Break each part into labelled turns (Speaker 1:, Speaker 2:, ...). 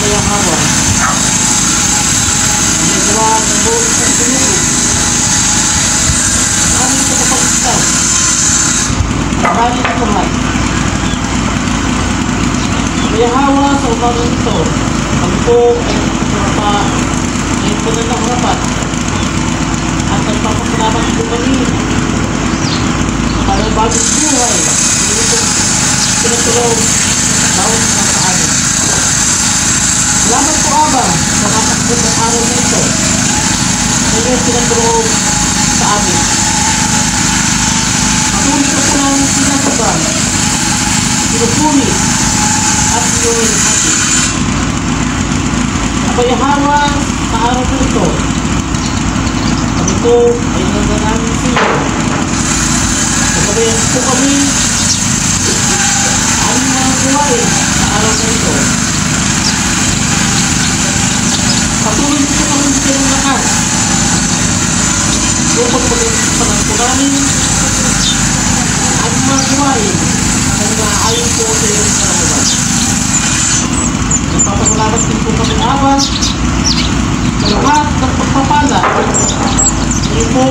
Speaker 1: kayahawa. May gawa ng buong sa sinulog. Aming kapapagsitan. Marami na Tuhan. Kayahawa sa umagang ito. Ang po ay ngayon po na harapan. At nagpapasalamat po kami para bagong buhay. Hindi po pinatulong bawat mga sa amin. Salamat po, Aba, sa natakbo ng araw na ito. Ngayon pinatulong sa amin. Patuloy na po namin sinasabang, pinupuli, at inuwi natin. Kayahawa sa araw na ito. Kami po ay nananamin sa iyo. Nagabayan po kami ang mga gawain sa araw na ito. Patuloy po kami sa ng lakas. Upang pagkasalan po namin ang mga gawain ang naayon po sa iyong karamadan. Nagpapasalamat din po kami, Aba, sa lahat ng pagpapala hindi po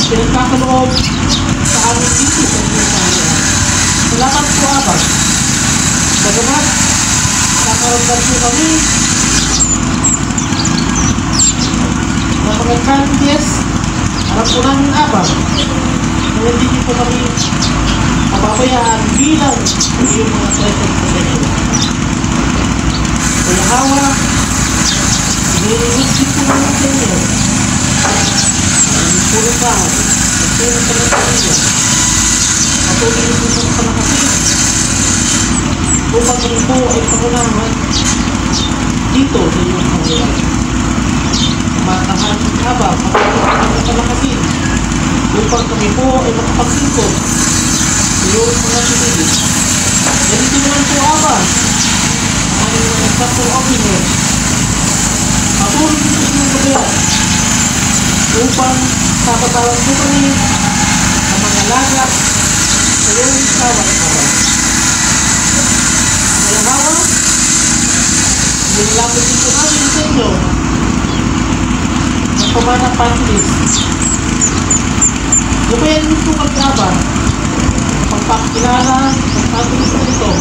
Speaker 1: pinagkakaloob sa aming dito sa inyong Panginoon. Salamat po, Aba. Bagamat nakaramdam po kami ng mga challenges, alam po namin, Aba, na hindi po kami pababayaan bilang yung mga treasure possession. Kayahawa, hinihinig din po naman sa inyo. Ang puro tao, nagpuro sa mga pamilya. Patuloy niyo po sa palakasin. Upang kami po ay pangunahan dito sa inyong Panginoon. Matahan ng Aba, patuloy sa palakasin. Upang kami po ay makapagsingkod sa iyong mga pinili. Ganito naman po, Aba, ang mga capital officer. Patuloy sa inyong gabayan upang kapatawan po kami ang mga lagat sa iyong bawat araw. Kayahawa, nilapit din po namin sa inyo ang pamanang pantilis. Gabayan din po mag-aba pagpapakilala ng pantilis na ito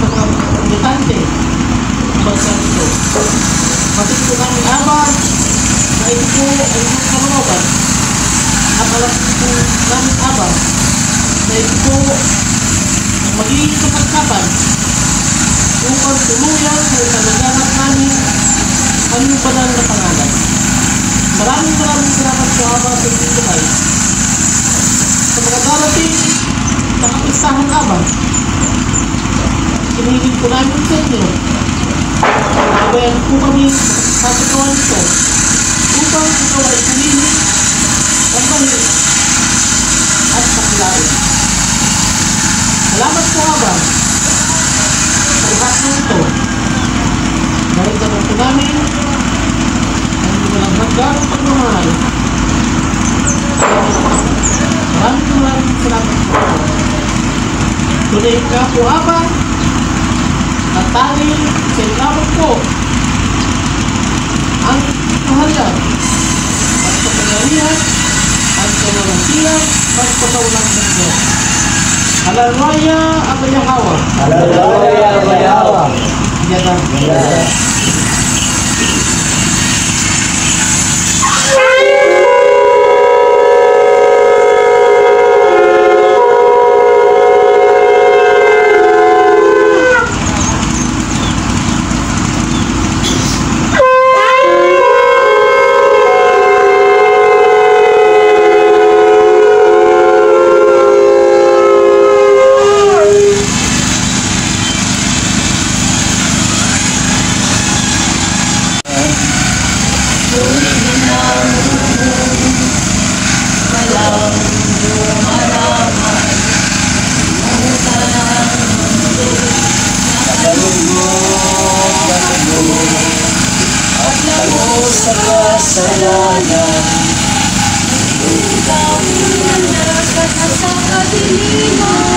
Speaker 1: sa mga militante ng bansa nito. Matik po namin, Aba, na ito po ay inyong kamanoban at alam po namin, Aba, na ito po ang magiging kapagkapan upang tuluyan sa italaganap namin ang iyong banal na pangalan. Maraming salamat po, Aba, sa inyong buhay. Sa mga darating na kapistahan, Aba, sinigil po namin sa inyo. Nabayan po kami sa katawan ito upang ikaw ay pumili, pagbahin, at pakilain. Salamat po, Aba, sa lahat ng ito. Dahil naman po namin ang hindi walang hanggang pagmamahal. Maraming salamat po. Tunay ka po, Aba, at tanging sa ilawag ko ang kaharian at kapangyarihan at kawalantian at patawalan ng Diyos. Hallelujah, Abayahawa.
Speaker 2: Hallelujah, Abayahawa.
Speaker 1: Yada.
Speaker 3: kasalanan. Ikaw ang lakas sa kadiliman.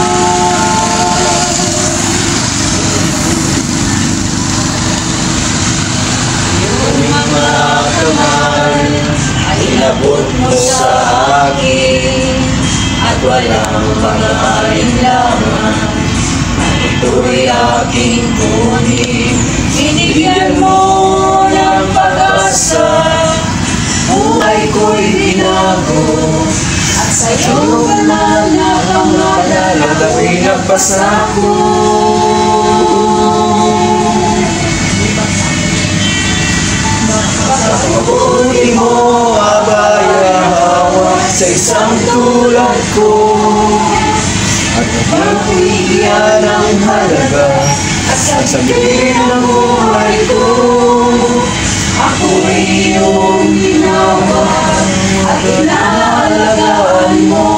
Speaker 3: puso'y aking kunin. Binigyan mo ng pag-asa, buhay ko'y binago, at sa iyong banal na pangalan ako'y nagpasako.
Speaker 2: Pagkabuti mo, abayahawa sa isang tulad ko, at mapigyan ng halaga
Speaker 3: At sa
Speaker 2: sabihin ng buhay ko.
Speaker 3: ako'y iyong ginawa at inaalagaan mo.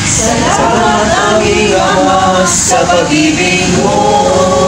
Speaker 3: Salamat aming Ama sa pag-ibig mo.